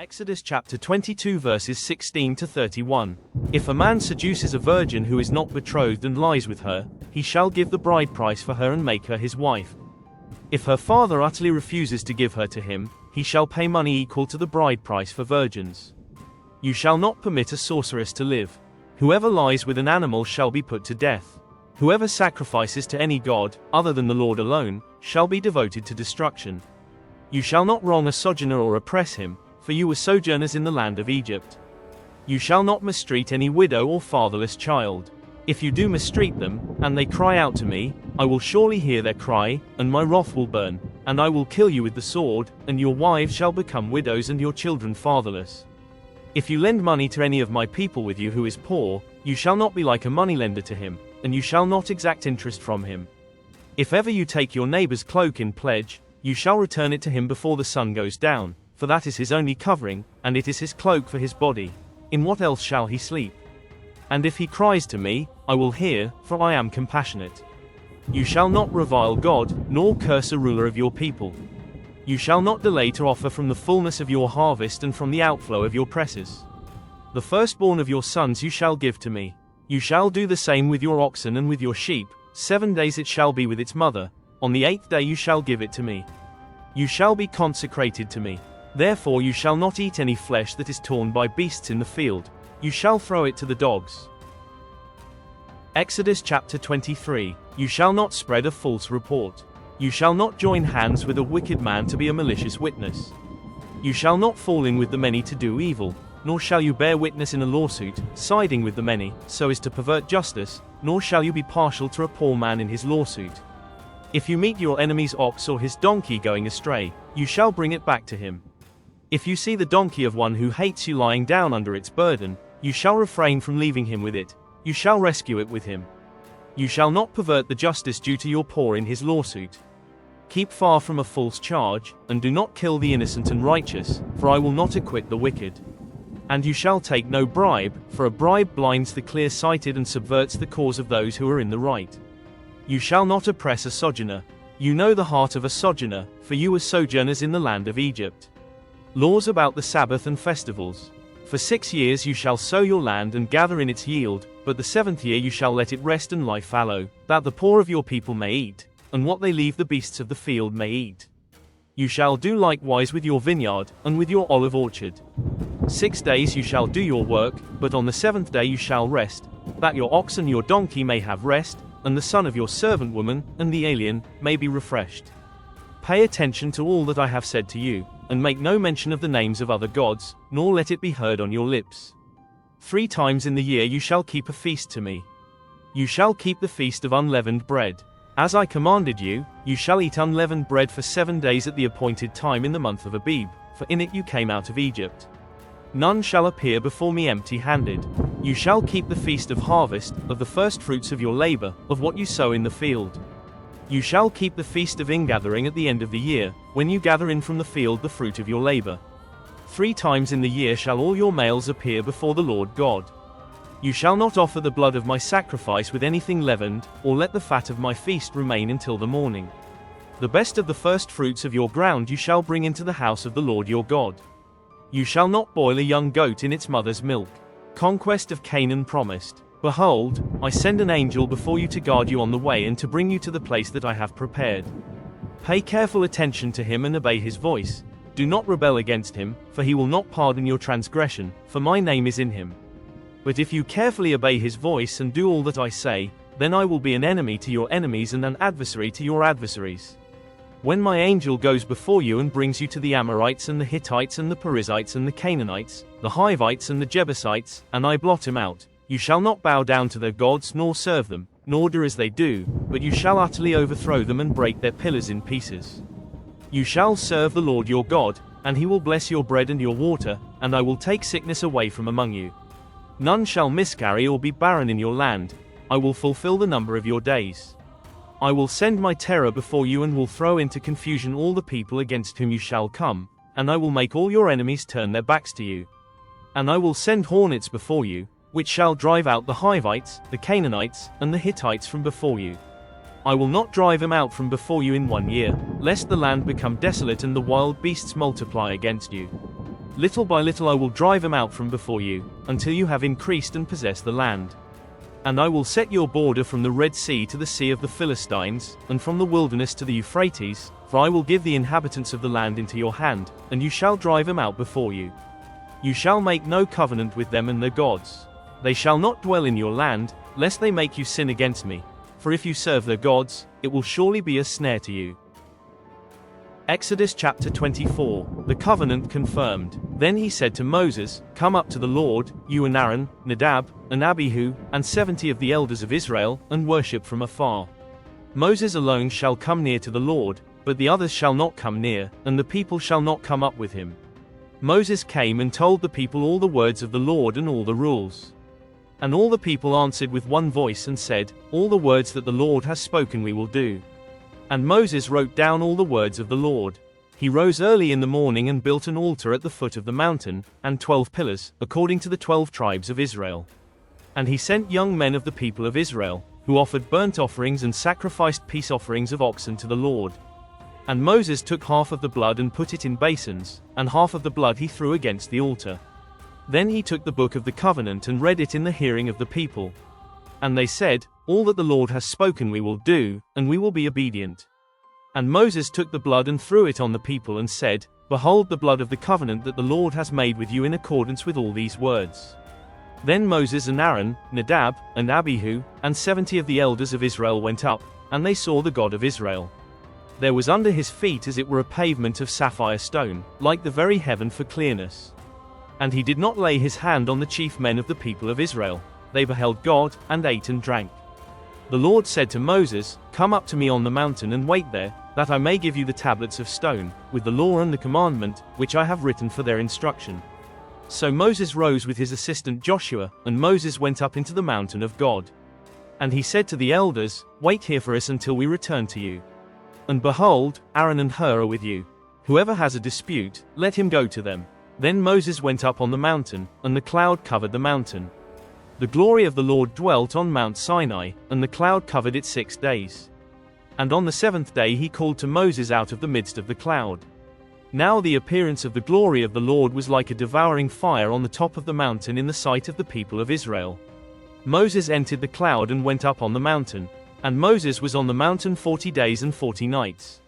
Exodus chapter 22 verses 16 to 31. If a man seduces a virgin who is not betrothed and lies with her, he shall give the bride price for her and make her his wife. If her father utterly refuses to give her to him, he shall pay money equal to the bride price for virgins. You shall not permit a sorceress to live. Whoever lies with an animal shall be put to death. Whoever sacrifices to any god, other than the Lord alone, shall be devoted to destruction. You shall not wrong a sojourner or oppress him, for you were sojourners in the land of Egypt. You shall not mistreat any widow or fatherless child. If you do mistreat them, and they cry out to me, I will surely hear their cry, and my wrath will burn, and I will kill you with the sword, and your wives shall become widows and your children fatherless. If you lend money to any of my people with you who is poor, you shall not be like a moneylender to him, and you shall not exact interest from him. If ever you take your neighbor's cloak in pledge, you shall return it to him before the sun goes down, for that is his only covering, and it is his cloak for his body. In what else shall he sleep? And if he cries to me, I will hear, for I am compassionate. You shall not revile God, nor curse a ruler of your people. You shall not delay to offer from the fullness of your harvest and from the outflow of your presses. The firstborn of your sons you shall give to me. You shall do the same with your oxen and with your sheep. 7 days it shall be with its mother. On the 8th day you shall give it to me. You shall be consecrated to me. Therefore you shall not eat any flesh that is torn by beasts in the field. You shall throw it to the dogs. Exodus chapter 23. You shall not spread a false report. You shall not join hands with a wicked man to be a malicious witness. You shall not fall in with the many to do evil, nor shall you bear witness in a lawsuit, siding with the many, so as to pervert justice, nor shall you be partial to a poor man in his lawsuit. If you meet your enemy's ox or his donkey going astray, you shall bring it back to him. If you see the donkey of one who hates you lying down under its burden, you shall refrain from leaving him with it. You shall rescue it with him. You shall not pervert the justice due to your poor in his lawsuit. Keep far from a false charge, and do not kill the innocent and righteous, for I will not acquit the wicked. And you shall take no bribe, for a bribe blinds the clear-sighted and subverts the cause of those who are in the right. You shall not oppress a sojourner. You know the heart of a sojourner, for you were sojourners in the land of Egypt. Laws about the Sabbath and festivals. For 6 years you shall sow your land and gather in its yield, but the 7th year you shall let it rest and lie fallow, that the poor of your people may eat, and what they leave the beasts of the field may eat. You shall do likewise with your vineyard, and with your olive orchard. 6 days you shall do your work, but on the 7th day you shall rest, that your ox and your donkey may have rest, and the son of your servant woman, and the alien, may be refreshed. Pay attention to all that I have said to you, and make no mention of the names of other gods, nor let it be heard on your lips. 3 times in the year you shall keep a feast to me. You shall keep the feast of unleavened bread. As I commanded you, you shall eat unleavened bread for 7 days at the appointed time in the month of Abib, for in it you came out of Egypt. None shall appear before me empty-handed. You shall keep the feast of harvest, of the firstfruits of your labor, of what you sow in the field. You shall keep the feast of ingathering at the end of the year, when you gather in from the field the fruit of your labor. 3 times in the year shall all your males appear before the Lord God. You shall not offer the blood of my sacrifice with anything leavened, or let the fat of my feast remain until the morning. The best of the firstfruits of your ground you shall bring into the house of the Lord your God. You shall not boil a young goat in its mother's milk. Conquest of Canaan promised. Behold, I send an angel before you to guard you on the way and to bring you to the place that I have prepared. Pay careful attention to him and obey his voice. Do not rebel against him, for he will not pardon your transgression, for my name is in him. But if you carefully obey his voice and do all that I say, then I will be an enemy to your enemies and an adversary to your adversaries. When my angel goes before you and brings you to the Amorites and the Hittites and the Perizzites and the Canaanites, the Hivites and the Jebusites, and I blot him out, you shall not bow down to their gods nor serve them, nor do as they do, but you shall utterly overthrow them and break their pillars in pieces. You shall serve the Lord your God, and he will bless your bread and your water, and I will take sickness away from among you. None shall miscarry or be barren in your land. I will fulfill the number of your days. I will send my terror before you and will throw into confusion all the people against whom you shall come, and I will make all your enemies turn their backs to you. And I will send hornets before you, which shall drive out the Hivites, the Canaanites, and the Hittites from before you. I will not drive them out from before you in 1 year, lest the land become desolate and the wild beasts multiply against you. Little by little I will drive them out from before you, until you have increased and possessed the land. And I will set your border from the Red Sea to the Sea of the Philistines, and from the wilderness to the Euphrates, for I will give the inhabitants of the land into your hand, and you shall drive them out before you. You shall make no covenant with them and their gods. They shall not dwell in your land, lest they make you sin against me. For if you serve their gods, it will surely be a snare to you. Exodus chapter 24, the covenant confirmed. Then he said to Moses, Come up to the Lord, you and Aaron, Nadab, and Abihu, and 70 of the elders of Israel, and worship from afar. Moses alone shall come near to the Lord, but the others shall not come near, and the people shall not come up with him. Moses came and told the people all the words of the Lord and all the rules. And all the people answered with one voice and said, All the words that the Lord has spoken we will do. And Moses wrote down all the words of the Lord. He rose early in the morning and built an altar at the foot of the mountain, and 12 pillars, according to the 12 tribes of Israel. And he sent young men of the people of Israel, who offered burnt offerings and sacrificed peace offerings of oxen to the Lord. And Moses took half of the blood and put it in basins, and half of the blood he threw against the altar. Then he took the book of the covenant and read it in the hearing of the people. And they said, All that the Lord has spoken we will do, and we will be obedient. And Moses took the blood and threw it on the people and said, Behold the blood of the covenant that the Lord has made with you in accordance with all these words. Then Moses and Aaron, Nadab, and Abihu, and 70 of the elders of Israel went up, and they saw the God of Israel. There was under his feet as it were a pavement of sapphire stone, like the very heaven for clearness. And he did not lay his hand on the chief men of the people of Israel. They beheld God, and ate and drank. The Lord said to Moses, Come up to me on the mountain and wait there, that I may give you the tablets of stone, with the law and the commandment, which I have written for their instruction. So Moses rose with his assistant Joshua, and Moses went up into the mountain of God. And he said to the elders, Wait here for us until we return to you. And behold, Aaron and Hur are with you. Whoever has a dispute, let him go to them. Then Moses went up on the mountain, and the cloud covered the mountain. The glory of the Lord dwelt on Mount Sinai, and the cloud covered it 6 days. And on the 7th day he called to Moses out of the midst of the cloud. Now the appearance of the glory of the Lord was like a devouring fire on the top of the mountain in the sight of the people of Israel. Moses entered the cloud and went up on the mountain. And Moses was on the mountain 40 days and 40 nights.